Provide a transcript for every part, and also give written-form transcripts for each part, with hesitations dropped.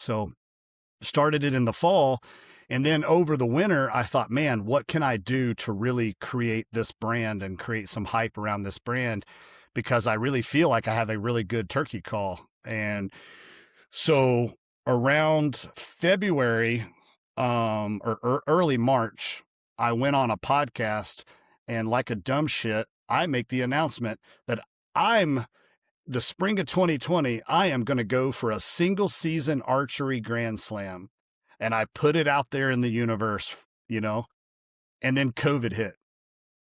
So started it in the fall. And then over the winter, I thought, man, what can I do to really create this brand and create some hype around this brand? Because I really feel like I have a really good turkey call. And so around February, or early March, I went on a podcast, and like a dumb shit, I make the announcement that the spring of 2020, I am going to go for a single season archery grand slam. And I put it out there in the universe, and then COVID hit.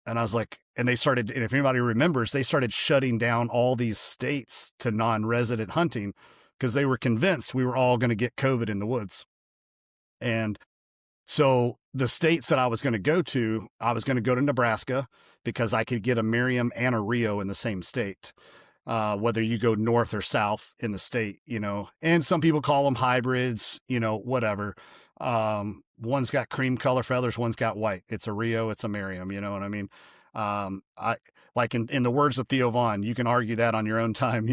And I was like, and if anybody remembers, they started shutting down all these states to non-resident hunting because they were convinced we were all going to get COVID in the woods. And so the states that I was going to go to Nebraska because I could get a Merriam and a Rio in the same state. Whether you go north or south in the state, and some people call them hybrids, whatever. One's got cream color feathers, one's got white. It's a Rio, it's a Merriam, you know what I mean? I like in the words of Theo Vaughn, you can argue that on your own time,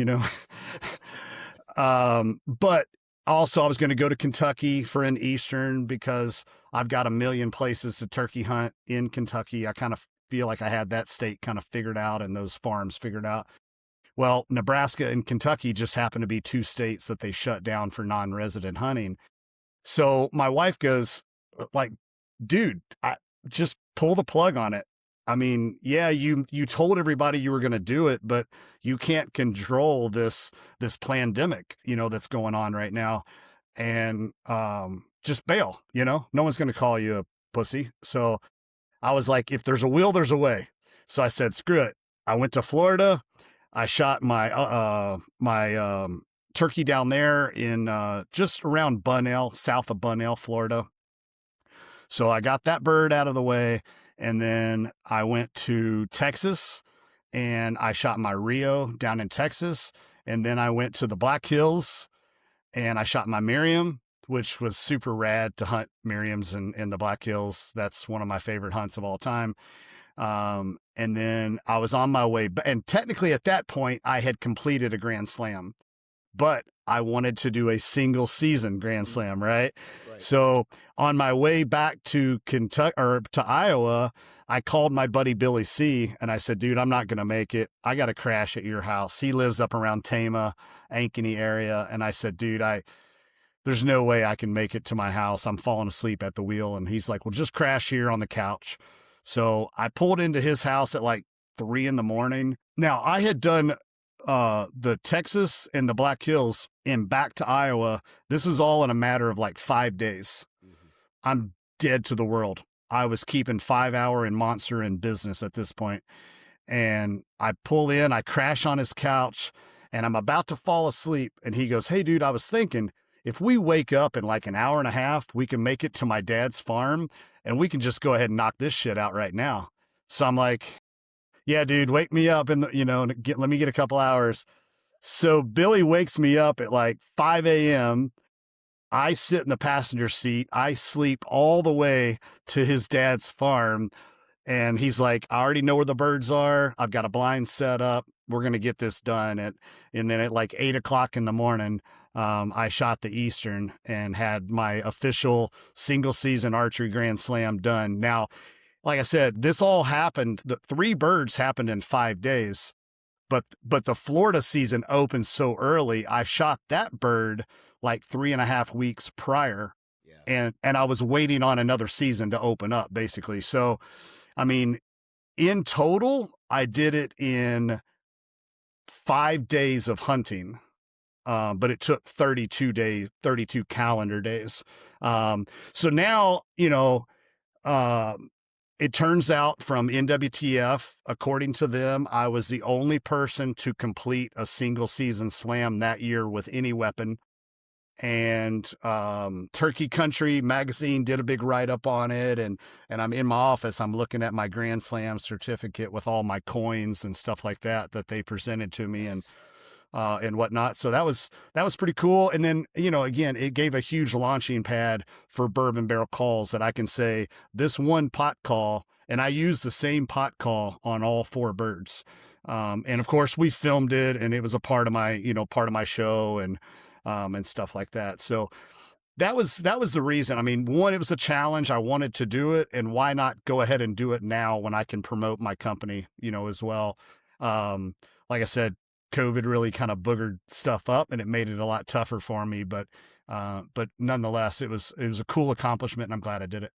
but also I was going to go to Kentucky for an Eastern because I've got a million places to turkey hunt in Kentucky. I kind of feel like I had that state kind of figured out and those farms figured out. Well, Nebraska and Kentucky just happen to be two states that they shut down for non-resident hunting. So my wife goes like, dude, I just pull the plug on it. I mean, yeah, you told everybody you were going to do it, but you can't control this pandemic, that's going on right now. And just bail, no one's going to call you a pussy. So I was like, if there's a will, there's a way. So I said, screw it. I went to Florida. I shot my turkey down there in just around Bunnell, south of Bunnell, Florida. So I got that bird out of the way, and then I went to Texas, and I shot my Rio down in Texas, and then I went to the Black Hills, and I shot my Merriam, which was super rad to hunt Merriams in the Black Hills. That's one of my favorite hunts of all time. And then I was on my way, and technically at that point I had completed a grand slam, but I wanted to do a single season grand slam, right? So on my way back to Kentucky or to Iowa, I called my buddy Billy C and I said, dude, I'm not going to make it. I got to crash at your house. He lives up around Tama, Ankeny area. And I said, dude, there's no way I can make it to my house. I'm falling asleep at the wheel. And he's like, well, just crash here on the couch. So I pulled into his house at like 3 a.m. Now I had done the Texas and the Black Hills and back to Iowa. This is all in a matter of like 5 days. Mm-hmm. I'm dead to the world. I was keeping 5 Hour and Monster in business at this point. And I pull in, I crash on his couch, and I'm about to fall asleep. And he goes, hey dude, I was thinking, if we wake up in like an hour and a half, we can make it to my dad's farm and we can just go ahead and knock this shit out right now. So I'm like, yeah, dude, wake me up and let me get a couple hours. So Billy wakes me up at like 5 a.m. I sit in the passenger seat. I sleep all the way to his dad's farm. And he's like, I already know where the birds are. I've got a blind set up. We're going to get this done. And then at like 8 o'clock in the morning, I shot the Eastern and had my official single season archery grand slam done. Now, like I said, this all happened. The 3 birds happened in 5 days, but the Florida season opened so early. I shot that bird like 3.5 weeks prior. Yeah. And I was waiting on another season to open up basically. So, I mean, in total, I did it in 5 days of hunting. But it took 32 calendar days. So now, it turns out from NWTF, according to them, I was the only person to complete a single season slam that year with any weapon. And Turkey Country magazine did a big write-up on it. And I'm in my office, I'm looking at my Grand Slam certificate with all my coins and stuff like that they presented to me and whatnot. So that was pretty cool. And then, again, it gave a huge launching pad for Bourbon Barrel Calls that I can say this one pot call, and I used the same pot call on all 4 birds. And of course we filmed it and it was a part of my show. And and stuff like that. So that was the reason. I mean, one, it was a challenge. I wanted to do it, and why not go ahead and do it now when I can promote my company, as well. Um, like I said, COVID really kind of boogered stuff up, and it made it a lot tougher for me. But nonetheless, it was a cool accomplishment, and I'm glad I did it.